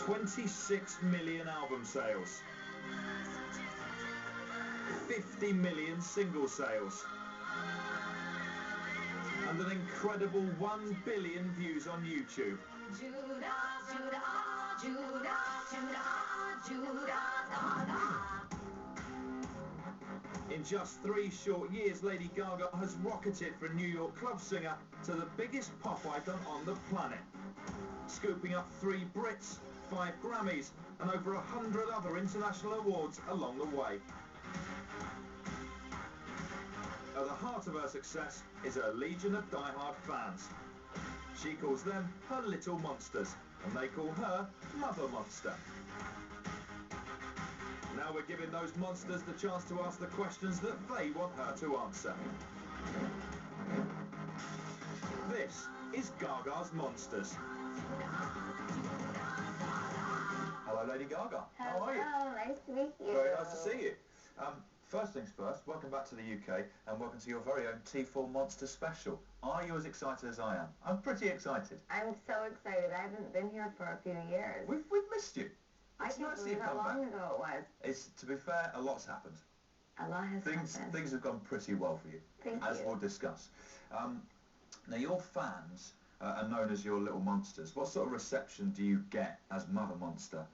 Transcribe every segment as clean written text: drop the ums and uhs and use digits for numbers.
26 million album sales, 50 million single sales, and an incredible 1 billion views on YouTube. In just 3 short years, Lady Gaga has rocketed from New York club singer to the biggest pop icon on the planet, scooping up 3 Brits, 5 Grammys, and over 100 other international awards along the way. At the heart of her success is a legion of die-hard fans. She calls them her little monsters, and they call her Mother Monster. Now we're giving those monsters the chance to ask the questions that they want her to answer. This is Gaga's Monsters. Hello, Lady Gaga. Hello, how are you? Nice to meet you. Very nice to see you. First things first, welcome back to the UK and welcome to your very own T4 Monster Special. Are you as excited as I am? I'm pretty excited. I'm so excited. I haven't been here for a few years. We've missed you. I can't believe how long ago it was. It's, to be fair, a lot's happened. A lot has happened. Things have gone pretty well for you. Thank as you. we'll discuss. Now, your fans are known as your little monsters. What sort of reception do you get as Mother Monster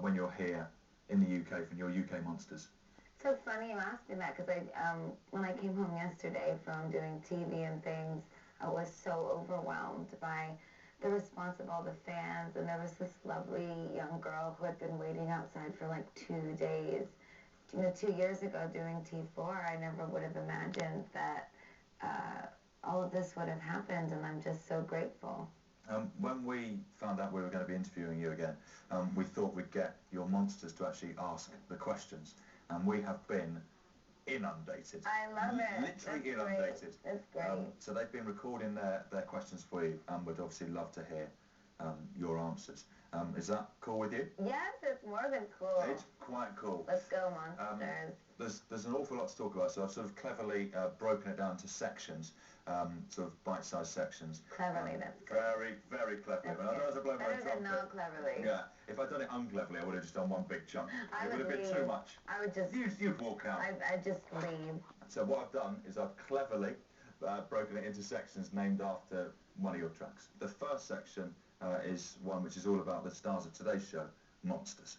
when you're here in the UK from your UK monsters? So funny you asked me that, because when I came home yesterday from doing TV and things, I was so overwhelmed by the response of all the fans, and there was this lovely young girl who had been waiting outside for like 2 days. You know, 2 years ago doing T4, I never would have imagined that all of this would have happened, and I'm just so grateful. When we found out we were going to be interviewing you again, we thought we'd get your monsters to actually ask the questions, and we have been inundated. I love it. Literally That's inundated. Great. That's great. So they've been recording their questions for you, and would obviously love to hear your answers. Is that cool with you? Yes, it's more than cool. It's quite cool. Let's go, monsters. There's an awful lot to talk about, so I've sort of cleverly broken it down to sections, sort of bite-sized sections. Cleverly, that's good. Very, very cleverly. That's good. Better than not cleverly. Yeah, if I'd done it uncleverly, I would have just done one big chunk. It would have been too much. I would just... You'd walk out. I'd just leave. So what I've done is I've cleverly broken it into sections named after one of your tracks. The first section is one which is all about the stars of today's show, Monsters.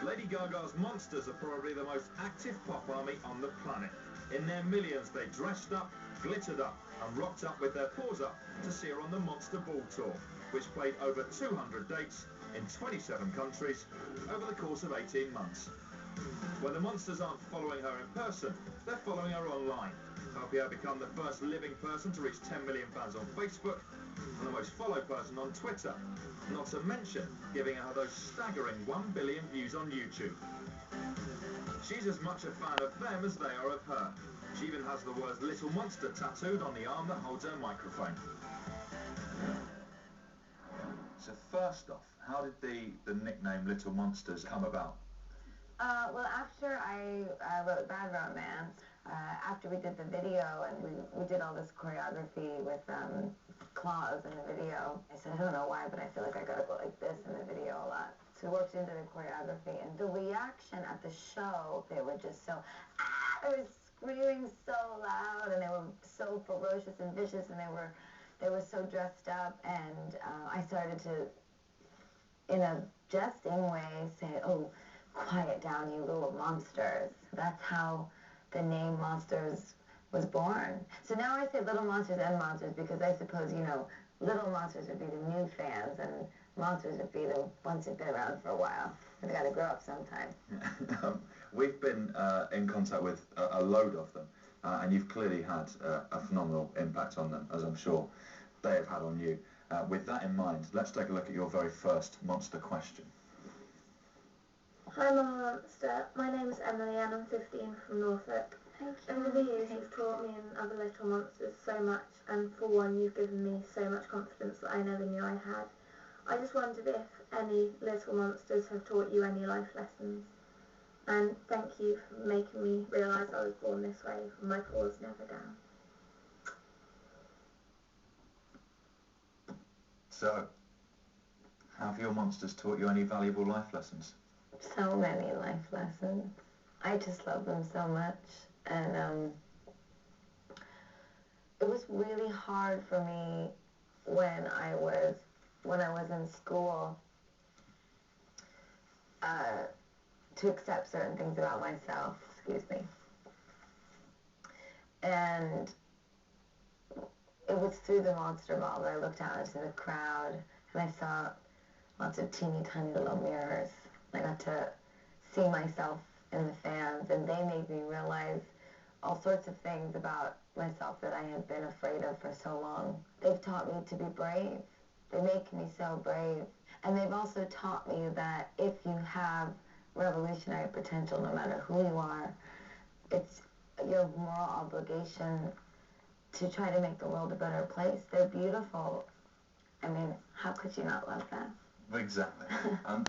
Lady Gaga's Monsters are probably the most active pop army on the planet. In their millions, they dressed up, glittered up, and rocked up with their paws up to see her on the Monster Ball Tour, which played over 200 dates in 27 countries over the course of 18 months. When the Monsters aren't following her in person, they're following her online, helping her become the first living person to reach 10 million fans on Facebook and the most followed person on Twitter, not to mention giving her those staggering 1 billion views on YouTube. She's as much a fan of them as they are of her. She even has the words Little Monster tattooed on the arm that holds her microphone. So first off, how did the nickname Little Monsters come about? Well, after I wrote Bad Romance, after we did the video and we did all this choreography with claws in the video, I said, I don't know why, but I feel like I gotta go like this in the video a lot. So we worked into the choreography, and the reaction at the show, they were just so, they were screaming so loud, and they were so ferocious and vicious, and they were so dressed up, and I started to, in a jesting way, say, oh, quiet down, you little monsters. That's how the name Monsters was born. So now I say Little Monsters and Monsters because I suppose, you know, Little Monsters would be the new fans and Monsters would be the ones who've been around for a while. They've got to grow up sometime. We've been in contact with a load of them, and you've clearly had a phenomenal impact on them, as I'm sure they have had on you. With that in mind, let's take a look at your very first monster question. Hi Mama Monster, my name is Emily and I'm 15 from Norfolk. Thank you. Over the years you've taught me and other little monsters so much, and for one you've given me so much confidence that I never knew I had. I just wondered if any little monsters have taught you any life lessons. And thank you for making me realise I was born this way, my paws never down. So, Have your monsters taught you any valuable life lessons? So many life lessons. I just love them so much. And it was really hard for me when I was in school to accept certain things about myself. Excuse me. And it was through the Monster Ball that I looked out into the crowd and I saw lots of teeny tiny little mirrors. I got to see myself in the fans, and they made me realize all sorts of things about myself that I had been afraid of for so long. They've taught me to be brave. They make me so brave. And they've also taught me that if you have revolutionary potential, no matter who you are, it's your moral obligation to try to make the world a better place. They're beautiful. I mean, how could you not love that? Exactly. And